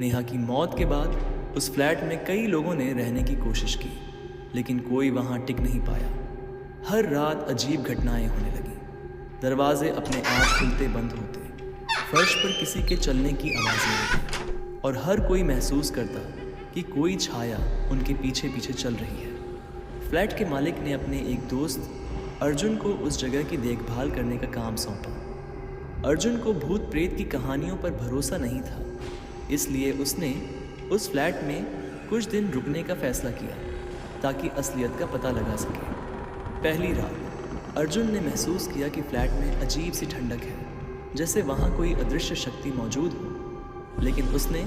नेहा की मौत के बाद उस फ्लैट में कई लोगों ने रहने की कोशिश की, लेकिन कोई वहाँ टिक नहीं पाया। हर रात अजीब घटनाएं होने लगीं। दरवाजे अपने आप खुलते बंद होते, फर्श पर किसी के चलने की आवाज़ें आती और हर कोई महसूस करता कि कोई छाया उनके पीछे पीछे चल रही है। फ्लैट के मालिक ने अपने एक दोस्त अर्जुन को उस जगह की देखभाल करने का काम सौंपा। अर्जुन को भूत प्रेत की कहानियों पर भरोसा नहीं था, इसलिए उसने उस फ्लैट में कुछ दिन रुकने का फैसला किया ताकि असलियत का पता लगा सके। पहली रात अर्जुन ने महसूस किया कि फ्लैट में अजीब सी ठंडक है, जैसे वहाँ कोई अदृश्य शक्ति मौजूद हो, लेकिन उसने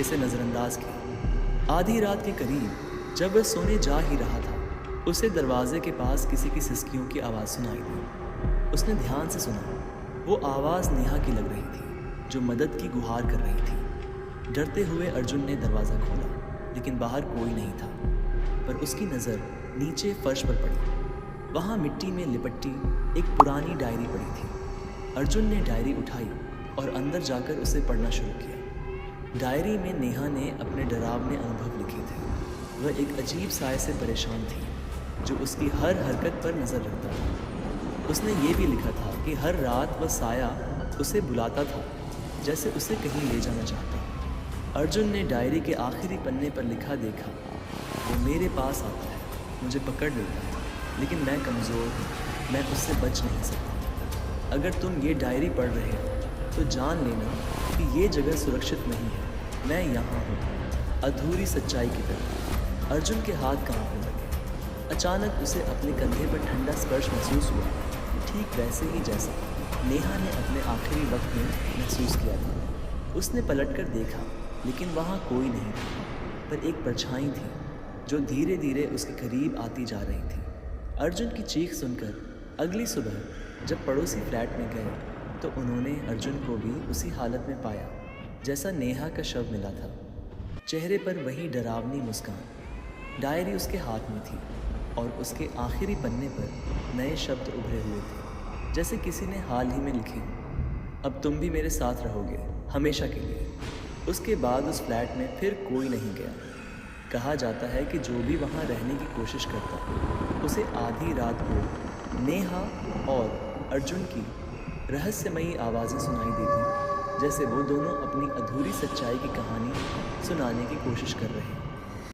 इसे नज़रअंदाज किया। आधी रात के करीब जब वह सोने जा ही रहा था, उसे दरवाजे के पास किसी की सिसकियों की आवाज़ सुनाई दी। उसने ध्यान से सुना। वो आवाज़ नेहा की लग रही थी, जो मदद की गुहार कर रही थी। डरते हुए अर्जुन ने दरवाज़ा खोला, लेकिन बाहर कोई नहीं था। पर उसकी नज़र नीचे फर्श पर पड़ी। वहाँ मिट्टी में लिपटी एक पुरानी डायरी पड़ी थी। अर्जुन ने डायरी उठाई और अंदर जाकर उसे पढ़ना शुरू किया। डायरी में नेहा ने अपने डरावने अनुभव लिखे थे। वह एक अजीब साय से परेशान थी, जो उसकी हर हरकत पर नज़र रखता था। उसने ये भी लिखा था कि हर रात वह साया उसे बुलाता था, जैसे उसे कहीं ले जाना चाहता। अर्जुन ने डायरी के आखिरी पन्ने पर लिखा देखा, वो मेरे पास आता है, मुझे पकड़ लेता है, लेकिन मैं कमज़ोर हूँ, मैं उससे बच नहीं सकता। अगर तुम ये डायरी पढ़ रहे हो तो जान लेना कि ये जगह सुरक्षित नहीं है, मैं यहाँ हूँ। अधूरी सच्चाई की तरह। अर्जुन के हाथ कांपने लगे। अचानक उसे अपने कंधे पर ठंडा स्पर्श महसूस हुआ, ठीक वैसे ही जैसा नेहा ने अपने आखिरी वक्त में महसूस किया था। उसने पलटकर देखा, लेकिन वहाँ कोई नहीं था, पर एक परछाई थी जो धीरे धीरे उसके करीब आती जा रही थी। अर्जुन की चीख सुनकर अगली सुबह जब पड़ोसी फ्लैट में गए तो उन्होंने अर्जुन को भी उसी हालत में पाया जैसा नेहा का शव मिला था। चेहरे पर वही डरावनी मुस्कान। डायरी उसके हाथ में थी और उसके आखिरी पन्ने पर नए शब्द उभरे हुए थे, जैसे किसी ने हाल ही में लिखे, अब तुम भी मेरे साथ रहोगे हमेशा के लिए। उसके बाद उस फ्लैट में फिर कोई नहीं गया। कहा जाता है कि जो भी वहाँ रहने की कोशिश करता, उसे आधी रात को नेहा और अर्जुन की रहस्यमयी आवाज़ें सुनाई देती, जैसे वो दोनों अपनी अधूरी सच्चाई की कहानी सुनाने की कोशिश कर रहे हैं।